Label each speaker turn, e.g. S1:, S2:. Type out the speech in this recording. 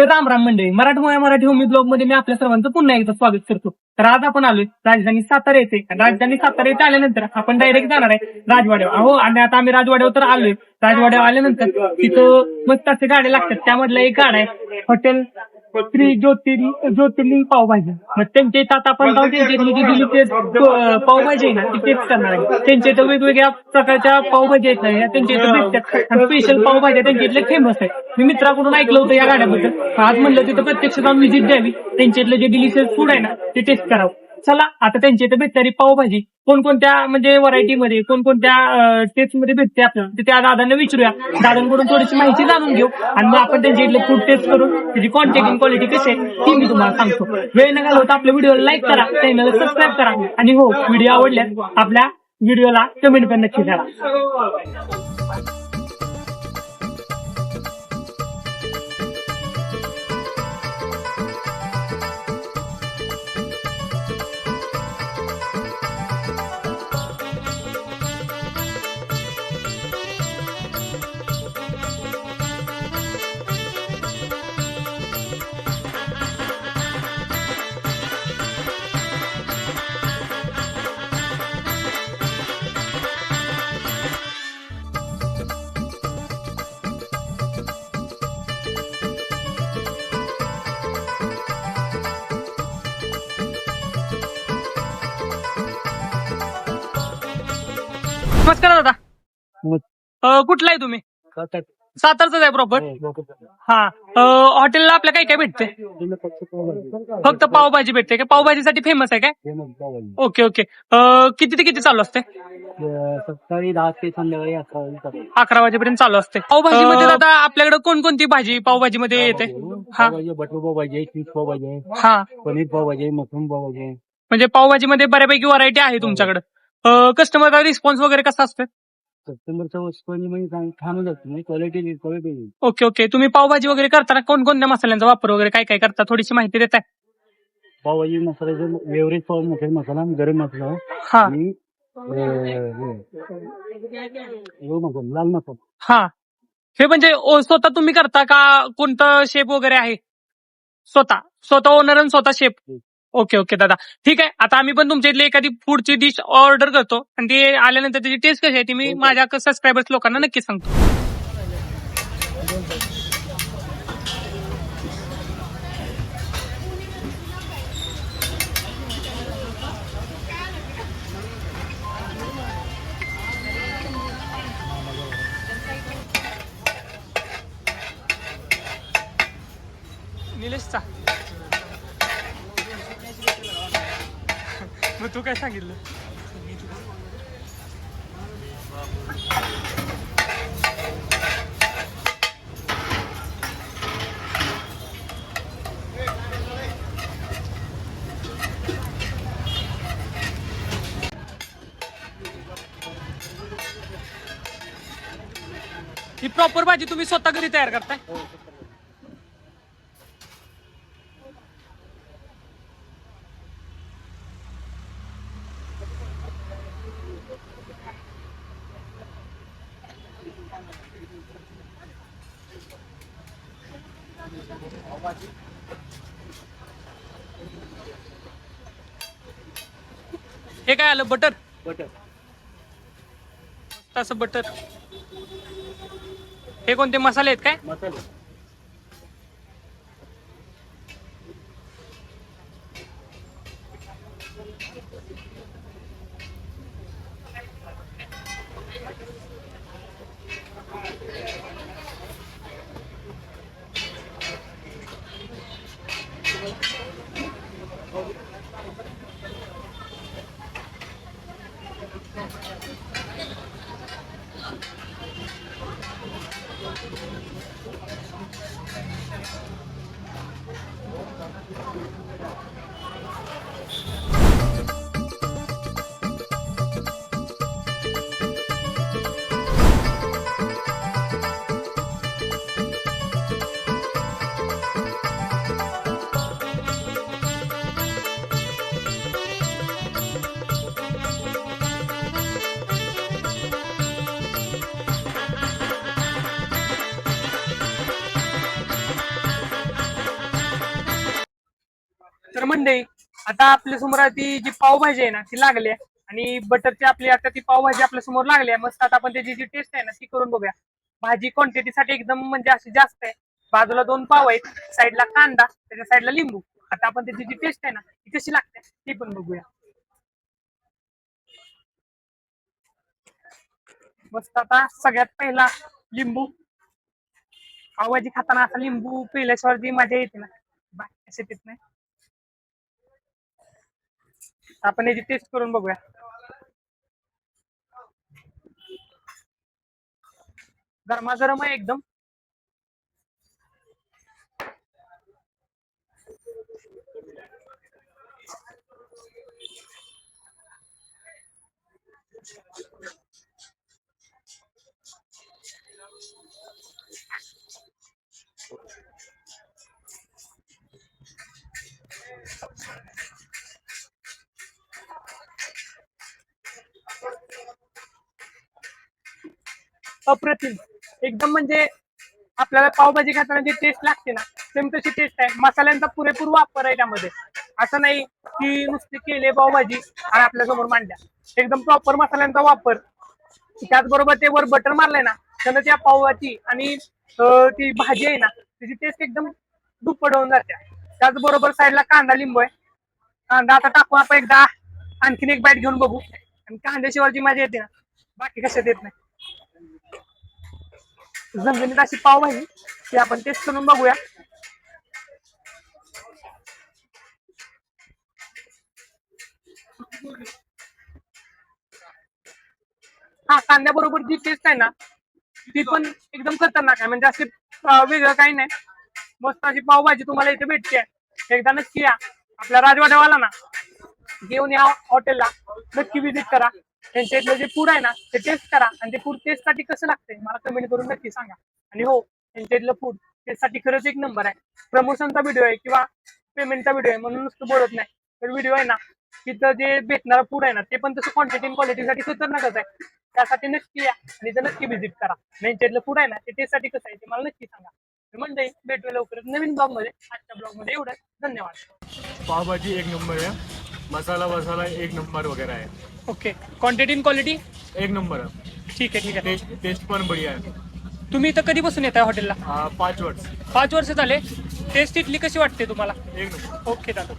S1: तर राम मंडळी, मराठी होमी ब्लॉग मध्ये मी आपल्या सर्वांचं पुन्हा एकदा स्वागत करतो. तर आज आपण आलोय राजधानी सातारा येथे. राजधानी सातारा येथे आल्यानंतर आपण डायरेक्ट जाणार आहे राजवाड्यावर. अहो, आणि आता आम्ही राजवाड्यावर तर आलोय. राजवाड्यावर आल्यानंतर तिथं मस्त असे गाड्या लागतात. त्यामधला एक गाडा आहे हॉटेल श्री ज्योतिर्लिंग पावभाजी. मग त्यांच्या इथं आता आपण जाऊ. दिली ते पावभाजी आहे ना, ती टेस्ट करणार आहे. त्यांच्या इथं वेगवेगळ्या प्रकारच्या पावभाजी आहेत ना, त्यांच्या इथं भेटतात. आणि स्पेशल पावभाजी त्यांच्या इथले फेमस आहे. मी मित्राकडून ऐकलं होतं या गाड्याबद्दल. आज म्हणलं तिथं प्रत्यक्ष जाऊन व्हिजिट द्यावी, त्यांच्या इथलं जे डिलिशियस फूड आहे ना ते टेस्ट करावं. चला, आता त्यांच्या इथे भेटणारी पावभाजी कोणकोणत्या म्हणजे व्हरायटीमध्ये कोणकोणत्या टेस्ट मध्ये भेटते आपल्याला, ते त्या दादांना विचारूया. दादांकडून थोडीशी माहिती जाणून घेऊ आणि मग आपण त्यांच्या इथलं फूड टेस्ट करून त्याची क्वांटिटी क्वालिटी कशी आहे ती मी तुम्हाला सांगतो. वेळ न घालवता आपल्या व्हिडिओला लाईक करा, चॅनलला सबस्क्राईब करा आणि हो, व्हिडिओ आवडल्यास आपल्या व्हिडिओला कमेंट पण नक्की करा. नमस्कार दादा. कुठला आहे तुम्ही? सातारच आहे प्रॉपर. हा, हॉटेलला आपल्या काय काय भेटते? फक्त पावभाजी भेटते का? पावभाजीसाठी फेमस आहे काय? Okay okay. किती ते किती चालू असते?
S2: सकाळी 10 ते संध्याकाळी
S1: 11 वाजेपर्यंत चालू असते. पावभाजीमध्ये दादा आपल्याकडे कोणकोणती भाजी पावभाजीमध्ये येते? हा,
S2: बटर पावभाजी आहे, चीज पावभाजी आहे,
S1: हा,
S2: पनीर पावभाजी आहे, मशरूम पावभाजी आहे.
S1: म्हणजे पावभाजीमध्ये बऱ्यापैकी व्हरायटी आहे तुमच्याकडे. कस्टमरचा रिस्पॉन्स वगैरे कसा असतो?
S2: कस्टमरचा छानच असतो, क्वालिटी.
S1: Okay okay. तुम्ही पावभाजी वगैरे करताना कोणकोणत्या मसाल्यांचा वापर वगैरे काय काय करता, थोडीशी माहिती देताय?
S2: पावभाजी मसाल्याचे एव्हरेज पाव मसाला, गरम मसाला
S1: हा,
S2: आणि लाल मसाला.
S1: हा. हे म्हणजे स्वतः तुम्ही करता का कोणतं शेफ वगैरे आहे? स्वतः ओनर आणि स्वतः शेफ. ओके ओके दादा, ठीक आहे. आता आम्ही पण तुमच्या इथली एखादी फूडची डिश ऑर्डर करतो आणि ती आल्यानंतर त्याची टेस्ट कशी आहे ती मी माझ्या सबस्क्रायबर्स लोकांना नक्की सांगतो. निलेशचा मग तू काय सांगितलं? ही प्रॉपर भाजी तुम्ही स्वतः घरी तयार करताय? हे काय आलं? बटर तसं बटर. हे कोणते मसाले आहेत काय?
S2: मसाले
S1: तर मंडळी आता आपल्या समोर ती जी पावभाजी आहे ना ती लागली आहे आणि बटरची आपली आता ती पावभाजी आपल्या समोर लागली आहे. मस्त आता आपण त्याची जी टेस्ट आहे ना ती करून बघूया. भाजी क्वांटिटीसाठी एकदम म्हणजे अशी जास्त आहे. बाजूला 2 पाव आहेत, साईडला कांदा, त्याच्या साईडला लिंबू. आता आपण त्याची जी टेस्ट आहे ना ती कशी लागते ती पण बघूया. मस्त आता सगळ्यात पहिला लिंबू. पावभाजी खाताना असा लिंबू पिल्याशिवाय जी मजा येते ना बाकी कशात येत नाही. आपण याची टेस्ट करून बघूया. गरमागरम आहे एकदम. अप्रतिम एकदम. म्हणजे आपल्याला पावभाजी खाताना जी टेस्ट लागते ना सेम तशी टेस्ट आहे. मसाल्यांचा पुरेपूर वापर आहे त्यामध्ये. असं नाही की नुसते केले पावभाजी आणि आपल्या समोर मांडल्या. एकदम प्रॉपर मसाल्यांचा वापर. त्याचबरोबर ते वर बटर मारलंय ना त्यानं त्या पावभाजी आणि ती भाजी आहे ना त्याची टेस्ट एकदम दुप्पट होऊन जाते. त्याचबरोबर साईडला कांदा लिंबू आहे. कांदा आता टाकू आपण एकदा आणखीन एक बाईट घेऊन बघू. आणि कांद्याशिवाय जी मजा येते ना बाकी कशात येत नाही. झणझणीत अशी पावभाजी ती आपण टेस्ट करून बघूया. हा कांद्याबरोबर जी टेस्ट आहे ना ती पण एकदम खतरनाक आहे. म्हणजे असे वेगळं काही नाही. मस्त अशी पावभाजी तुम्हाला इथे भेटते. एकदा नक्की या आपल्या राजवाड्यावाला ना घेऊन या हॉटेलला. नक्की विजिट करा. त्यांच्या इथलं जे फूड आहे ना ते टेस्ट करा आणि ते फूड टेस्ट साठी कसं लागतंय मला कमेंट करून नक्की सांगा. आणि हो त्यांच्या इथलं फूड टेस्ट साठी खरंच एक नंबर आहे. प्रमोशनचा व्हिडिओ आहे किंवा पेमेंटचा व्हिडिओ आहे म्हणून नुसतं बोलत नाही. तर व्हिडिओ आहे ना तिथं जे भेटणारं फूड आहे ना ते पण तसं क्वांटिटी आणि क्वालिटीसाठी खतरनाकच आहे. त्यासाठी नक्की या आणि इथं नक्की व्हिजिट करा. त्यांच्या इथलं फूड आहे ना ते टेस्ट साठी कसं आहे ते मला नक्की सांगा. म्हणजे भेटूया लवकरच नवीन ब्लॉग मध्ये. आजच्या ब्लॉग मध्ये एवढंच. धन्यवाद.
S3: पावभाजी एक नंबर है, मसाला वसाला एक नंबर वगैरह है,
S1: ओके. क्वांटिटी आणि क्वालिटी
S3: एक नंबर है.
S1: ठीक आहे ठीक आहे.
S3: टेस्ट पण बढ़िया है.
S1: तुम्ही इथं कधीपासून येताय हॉटेलला?
S3: 5 वर्ष
S1: 5 वर्ष झाले. टेस्ट इथली कशी वाटते तुम्हाला?
S3: एक नंबर.
S1: ओके दादा.